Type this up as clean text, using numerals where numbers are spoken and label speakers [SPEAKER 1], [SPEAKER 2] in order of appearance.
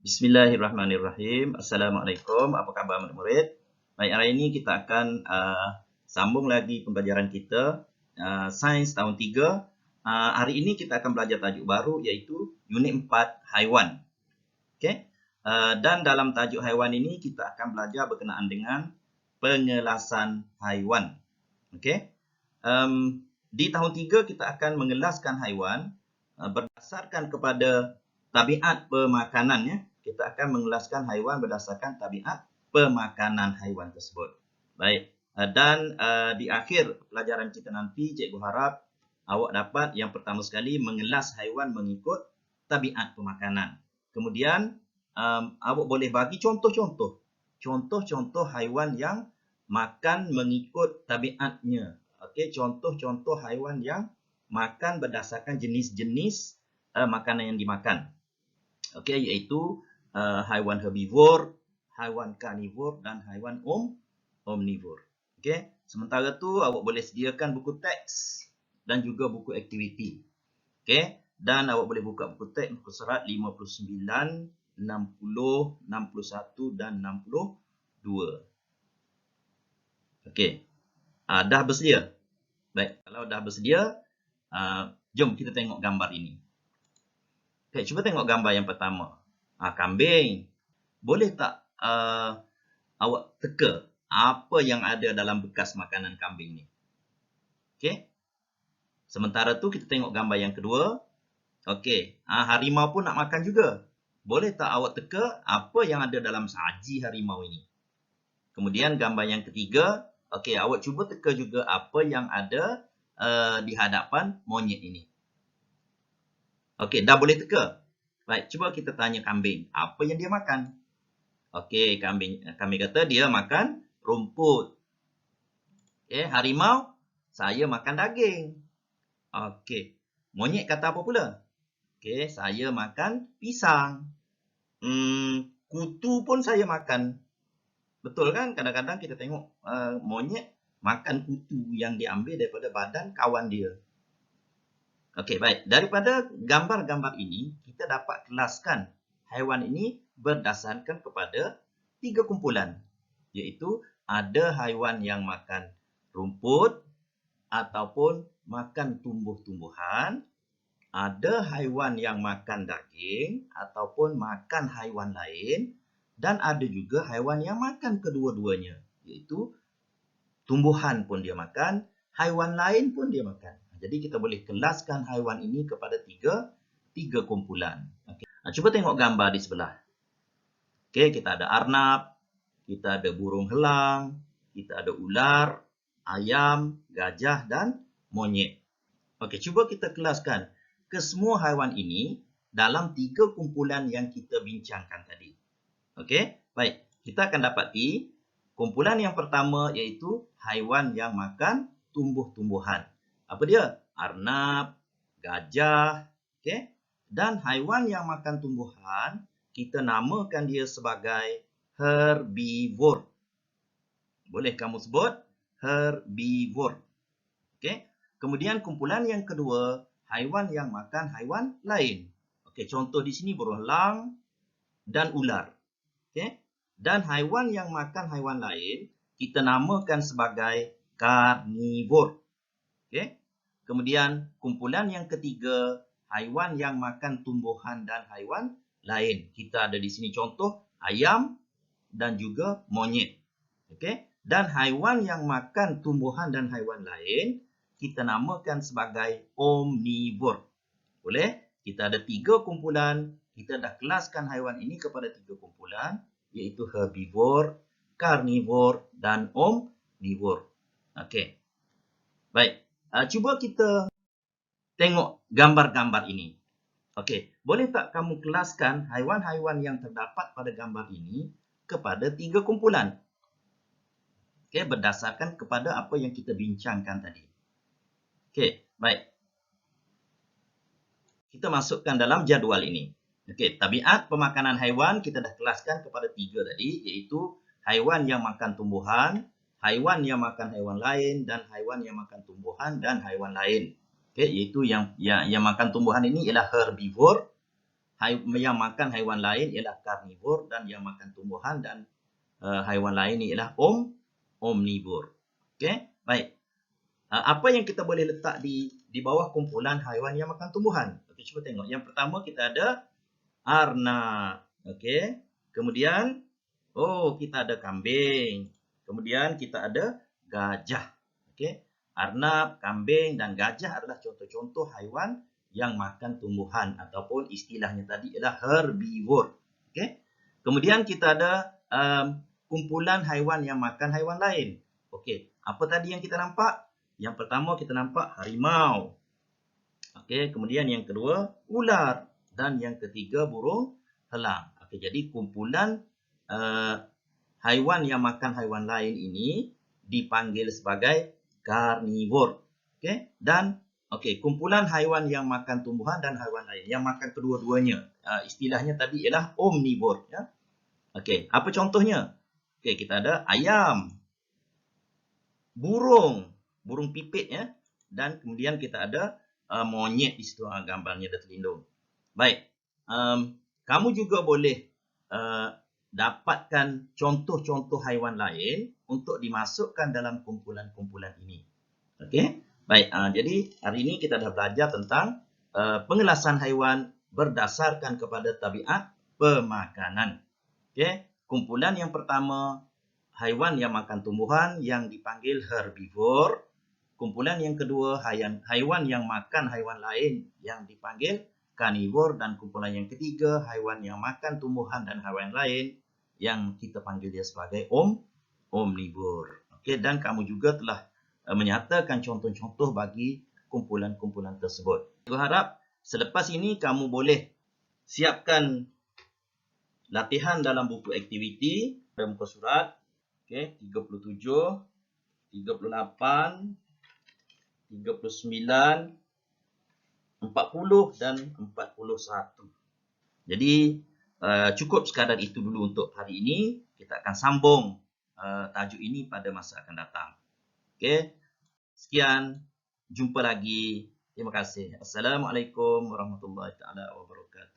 [SPEAKER 1] Bismillahirrahmanirrahim. Assalamualaikum. Apa khabar murid-murid? Baik, hari ini kita akan sambung lagi pembelajaran kita Sains tahun 3. Hari ini kita akan belajar tajuk baru iaitu Unit 4 Haiwan. Okey. Dan dalam tajuk haiwan ini kita akan belajar berkenaan dengan pengelasan haiwan. Okey. Di tahun 3 kita akan mengelaskan haiwan berdasarkan kepada tabiat pemakanan, ya. Kita akan mengelaskan haiwan berdasarkan tabiat pemakanan haiwan tersebut. Baik. Dan di akhir pelajaran kita nanti, cikgu harap awak dapat yang pertama sekali mengelas haiwan mengikut tabiat pemakanan. Kemudian awak boleh bagi contoh-contoh haiwan yang makan mengikut tabiatnya. Okey, contoh-contoh haiwan yang makan berdasarkan jenis-jenis makanan yang dimakan. Okey, iaitu haiwan herbivor, haiwan karnivor dan haiwan omnivor. Okey, sementara tu awak boleh sediakan buku teks dan juga buku aktiviti. Okey, dan awak boleh buka buku teks muka surat 59, 60, 61 dan 62. Okey. Dah bersedia? Baik, kalau dah bersedia, jom kita tengok gambar ini. Okay, cuba tengok gambar yang pertama. Kambing. Boleh tak awak teka apa yang ada dalam bekas makanan kambing ni? Okey. Sementara tu kita tengok gambar yang kedua. Okey, harimau pun nak makan juga. Boleh tak awak teka apa yang ada dalam saji harimau ini? Kemudian gambar yang ketiga. Okey, awak cuba teka juga apa yang ada di hadapan monyet ini. Okey, dah boleh teka. Baik, cuba kita tanya kambing, apa yang dia makan? Okey, kambing kata dia makan rumput. Okey, harimau, saya makan daging. Okey, monyet kata apa pula? Okey, saya makan pisang. Kutu pun saya makan. Betul kan? Kadang-kadang kita tengok monyet makan kutu yang diambil daripada badan kawan dia. Okey, baik. Daripada gambar-gambar ini, kita dapat kelaskan haiwan ini berdasarkan kepada 3 kumpulan. Iaitu ada haiwan yang makan rumput ataupun makan tumbuh-tumbuhan. Ada haiwan yang makan daging ataupun makan haiwan lain. Dan ada juga haiwan yang makan kedua-duanya. Iaitu tumbuhan pun dia makan, haiwan lain pun dia makan. Jadi kita boleh kelaskan haiwan ini kepada tiga kumpulan. Okay. Cuba tengok gambar di sebelah. Okay, kita ada arnab, kita ada burung helang, kita ada ular, ayam, gajah dan monyet. Okey, cuba kita kelaskan kesemua haiwan ini dalam 3 kumpulan yang kita bincangkan tadi. Okey, baik. Kita akan dapati kumpulan yang pertama iaitu haiwan yang makan tumbuh-tumbuhan. Apa dia? Arnab, gajah, okey? Dan haiwan yang makan tumbuhan, kita namakan dia sebagai herbivor. Boleh kamu sebut herbivor. Okey? Kemudian kumpulan yang kedua, haiwan yang makan haiwan lain. Okey, contoh di sini burung elang dan ular. Okey? Dan haiwan yang makan haiwan lain, kita namakan sebagai karnivor. Okey? Kemudian kumpulan yang ketiga, haiwan yang makan tumbuhan dan haiwan lain. Kita ada di sini contoh ayam dan juga monyet. Okey? Dan haiwan yang makan tumbuhan dan haiwan lain, kita namakan sebagai omnivor. Boleh? Kita ada 3 kumpulan. Kita dah kelaskan haiwan ini kepada 3 kumpulan, iaitu herbivor, karnivor dan omnivor. Okey. Baik. Cuba kita tengok gambar-gambar ini. Okey. Boleh tak kamu kelaskan haiwan-haiwan yang terdapat pada gambar ini kepada 3 kumpulan? Okey, berdasarkan kepada apa yang kita bincangkan tadi. Okey, baik. Kita masukkan dalam jadual ini. Okey, tabiat pemakanan haiwan kita dah kelaskan kepada 3 tadi, iaitu haiwan yang makan tumbuhan, haiwan yang makan haiwan lain dan haiwan yang makan tumbuhan dan haiwan lain. Okey, iaitu yang makan tumbuhan ini ialah herbivor, yang makan haiwan lain ialah karnivor, dan yang makan tumbuhan dan haiwan lain ialah omnivor. Okey, baik. Apa yang kita boleh letak di bawah kumpulan haiwan yang makan tumbuhan? Okey, cuba tengok. Yang pertama kita ada arnab. Okey. Kemudian kita ada kambing. Kemudian kita ada gajah. Okey. Arnab, kambing dan gajah adalah contoh-contoh haiwan yang makan tumbuhan ataupun istilahnya tadi adalah herbivore. Okey. Kemudian kita ada kumpulan haiwan yang makan haiwan lain. Okey, apa tadi yang kita nampak? Yang pertama kita nampak harimau. Okey, kemudian yang kedua ular dan yang ketiga burung elang. Okey, jadi kumpulan haiwan yang makan haiwan lain ini dipanggil sebagai karnivor. Okey, dan kumpulan haiwan yang makan tumbuhan dan haiwan lain yang makan kedua-duanya. Istilahnya tadi ialah omnivor, ya. Okey, apa contohnya? Okey, kita ada ayam, burung pipit, ya. Dan kemudian kita ada monyet di situ, gambarnya dah terlindung. Baik, kamu juga boleh dapatkan contoh-contoh haiwan lain untuk dimasukkan dalam kumpulan-kumpulan ini. Okey, baik. Jadi hari ini kita dah belajar tentang pengelasan haiwan berdasarkan kepada tabiat pemakanan. Okey, kumpulan yang pertama haiwan yang makan tumbuhan yang dipanggil herbivore. Kumpulan yang kedua haiwan yang makan haiwan lain yang dipanggil karnivor, dan kumpulan yang ketiga haiwan yang makan tumbuhan dan haiwan lain yang kita panggil dia sebagai omnivor. Okey, dan kamu juga telah menyatakan contoh-contoh bagi kumpulan-kumpulan tersebut. Saya harap selepas ini kamu boleh siapkan latihan dalam buku aktiviti pada muka surat 37, 38, 39, 40 dan 41. Jadi cukup sekadar itu dulu untuk hari ini. Kita akan sambung tajuk ini pada masa akan datang. Okey. Sekian, jumpa lagi. Terima kasih. Assalamualaikum warahmatullahi taala wabarakatuh.